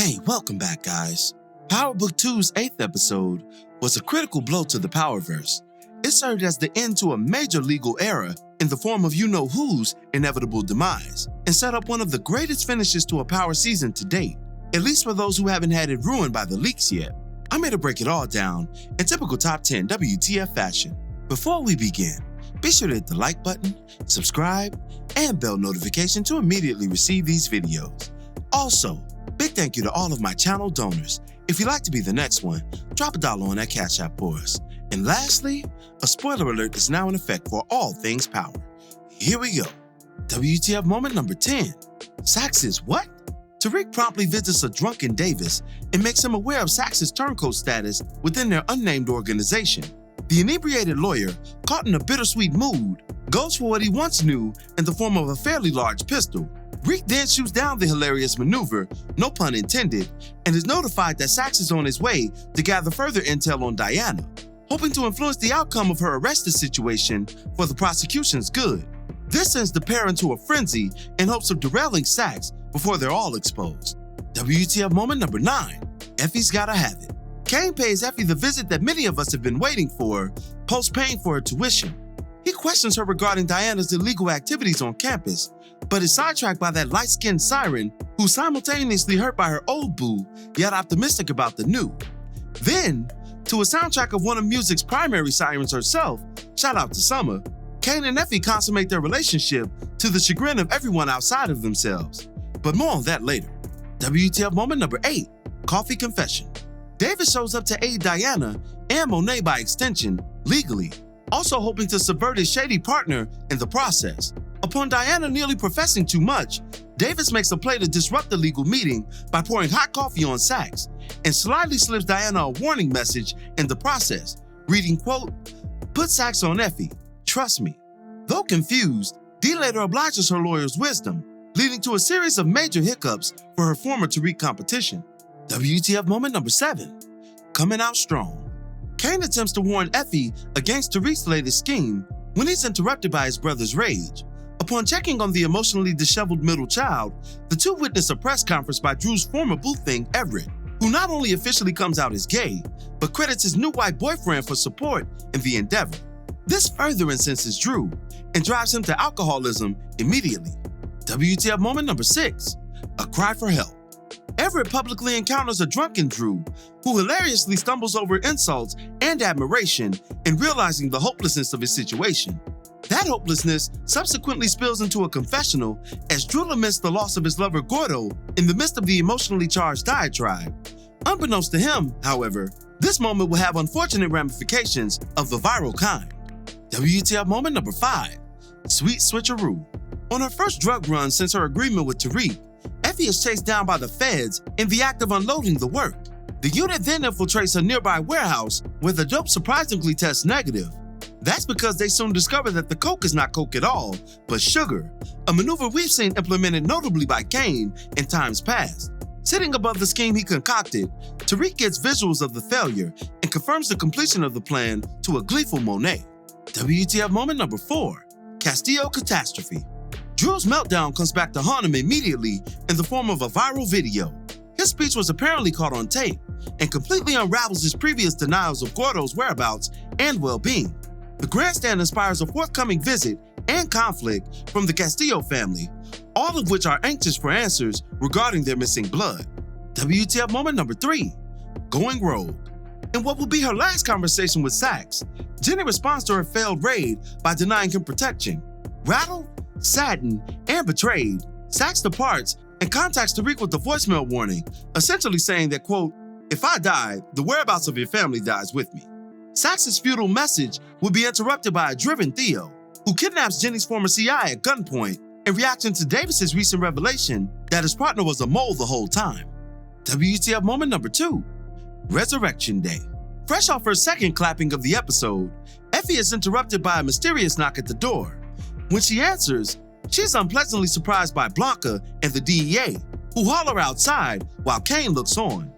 Hey, welcome back, guys. Power Book 2's 8th episode was a critical blow to the Powerverse. It served as the end to a major legal era in the form of you-know-who's inevitable demise, and set up one of the greatest finishes to a Power season to date, at least for those who haven't had it ruined by the leaks yet. I'm here to break it all down in typical Top 10 WTF fashion. Before we begin, be sure to hit the like button, subscribe, and bell notification to immediately receive these videos. Also, big thank you to all of my channel donors. If you'd like to be the next one, drop $1 on that Cash App for us. And lastly, a spoiler alert is now in effect for all things Power. Here we go. WTF moment number 10. Saxe's what? Tariq promptly visits a drunken Davis and makes him aware of Saxe's turncoat status within their unnamed organization. The inebriated lawyer, caught in a bittersweet mood, goes for what he once knew in the form of a fairly large pistol. Reek then shoots down the hilarious maneuver, no pun intended, and is notified that Saxe is on his way to gather further intel on Diana, hoping to influence the outcome of her arrested situation for the prosecution's good. This sends the pair into a frenzy in hopes of derailing Saxe before they're all exposed. WTF moment number 9. Effie's gotta have it. Kane pays Effie the visit that many of us have been waiting for, post-paying for her tuition. He questions her regarding Diana's illegal activities on campus, but is sidetracked by that light-skinned siren who's simultaneously hurt by her old boo, yet optimistic about the new. Then, to a soundtrack of one of music's primary sirens herself, shout out to Summer, Kane and Effie consummate their relationship to the chagrin of everyone outside of themselves. But more on that later. WTF moment number 8. Coffee confession. Davis shows up to aid Diana, and Monet by extension, legally, also hoping to subvert his shady partner in the process. Upon Diana nearly professing too much, Davis makes a play to disrupt the legal meeting by pouring hot coffee on Saxe, and slyly slips Diana a warning message in the process, reading, quote, "Put Saxe on Effie, trust me." Though confused, Dee later obliges her lawyer's wisdom, leading to a series of major hiccups for her former Tariq competition. WTF moment number 7. Coming out strong. Kane attempts to warn Effie against Tariq's latest scheme when he's interrupted by his brother's rage. Upon checking on the emotionally disheveled middle child, the two witness a press conference by Drew's former boothing, Everett, who not only officially comes out as gay, but credits his new white boyfriend for support in the endeavor. This further incenses Drew and drives him to alcoholism immediately. WTF moment number 6. A cry for help. Everett publicly encounters a drunken Drew, who hilariously stumbles over insults and admiration in realizing the hopelessness of his situation. That hopelessness subsequently spills into a confessional as Drew laments the loss of his lover Gordo in the midst of the emotionally charged diatribe. Unbeknownst to him, however, this moment will have unfortunate ramifications of the viral kind. WTF moment number 5. Sweet switcheroo. On her first drug run since her agreement with Tariq, Effie is chased down by the feds in the act of unloading the work. The unit then infiltrates a nearby warehouse where the dope surprisingly tests negative. That's because they soon discover that the coke is not coke at all, but sugar, a maneuver we've seen implemented notably by Kane in times past. Sitting above the scheme he concocted, Tariq gets visuals of the failure and confirms the completion of the plan to a gleeful Monet. WTF moment number 4. Castillo catastrophe. Jules Meltdown comes back to haunt him immediately in the form of a viral video. His speech was apparently caught on tape and completely unravels his previous denials of Gordo's whereabouts and well-being. The grandstand inspires a forthcoming visit and conflict from the Castillo family, all of which are anxious for answers regarding their missing blood. WTF moment number 3. Going rogue. In what will be her last conversation with Saxe, Jenny responds to her failed raid by denying him protection. Rattled, saddened, and betrayed, Saxe departs and contacts Tariq with the voicemail warning, essentially saying that, quote, "If I die, the whereabouts of your family dies with me." Saxe's futile message will be interrupted by a driven Theo, who kidnaps Jenny's former CI at gunpoint in reaction to Davis's recent revelation that his partner was a mole the whole time. WTF moment number 2. Resurrection Day. Fresh off her second clapping of the episode, Effie is interrupted by a mysterious knock at the door. When she answers, she's unpleasantly surprised by Blanca and the DEA, who holler outside while Kane looks on.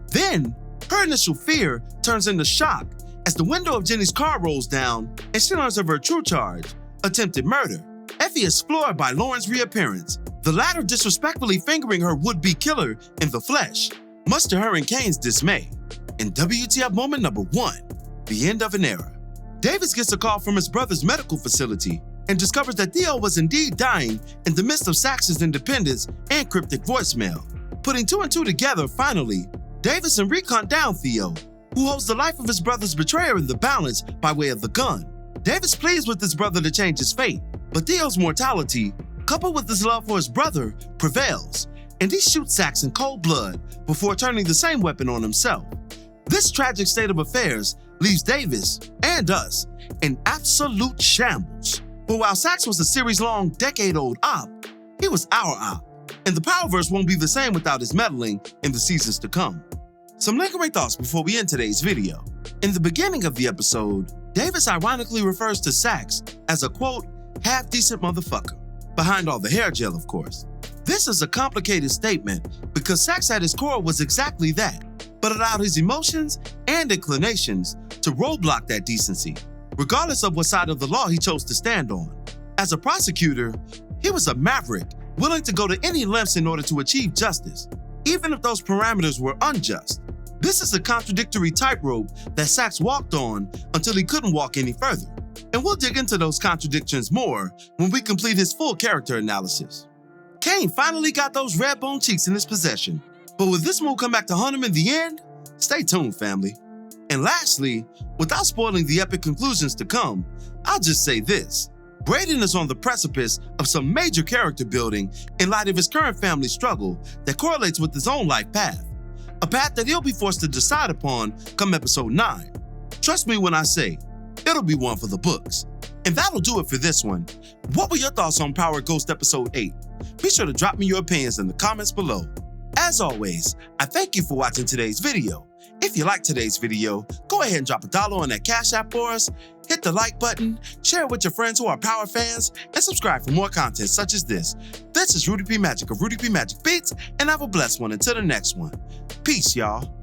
Then, her initial fear turns into shock as the window of Jenny's car rolls down and she learns of her true charge, attempted murder. Effie is floored by Lauren's reappearance, the latter disrespectfully fingering her would-be killer in the flesh. Much to her and Kane's dismay, in WTF moment number 1, the end of an era, Davis gets a call from his brother's medical facility and discovers that Theo was indeed dying in the midst of Saxe's independence and cryptic voicemail. Putting 2 and 2 together, finally, Davis and Reek hunt down Theo, who holds the life of his brother's betrayer in the balance by way of the gun. Davis pleads with his brother to change his fate, but Theo's mortality, coupled with his love for his brother, prevails, and he shoots Saxe in cold blood before turning the same weapon on himself. This tragic state of affairs leaves Davis, and us, in absolute shambles. But while Saxe was a series-long, decade-old op, he was our op, and the Powerverse won't be the same without his meddling in the seasons to come. Some lingering thoughts before we end today's video. In the beginning of the episode, Davis ironically refers to Saxe as a, quote, half-decent motherfucker, behind all the hair gel, of course. This is a complicated statement because Saxe at his core was exactly that, but allowed his emotions and inclinations to roadblock that decency, regardless of what side of the law he chose to stand on. As a prosecutor, he was a maverick, willing to go to any lengths in order to achieve justice, even if those parameters were unjust. This is a contradictory tightrope that Saxe walked on until he couldn't walk any further. And we'll dig into those contradictions more when we complete his full character analysis. Kane finally got those red bone cheeks in his possession, but will this move come back to haunt him in the end? Stay tuned, family. And lastly, without spoiling the epic conclusions to come, I'll just say this. Brayden is on the precipice of some major character building in light of his current family struggle that correlates with his own life path. A path that he'll be forced to decide upon come episode 9. Trust me when I say, it'll be one for the books. And that'll do it for this one. What were your thoughts on Power Ghost episode 8? Be sure to drop me your opinions in the comments below. As always, I thank you for watching today's video. If you liked today's video, go ahead and drop $1 on that Cash App for us, hit the like button, share it with your friends who are Power fans, and subscribe for more content such as this. This is Rudy P. Magic of Rudy P. Magic Beats, and have a blessed one until the next one. Peace, y'all.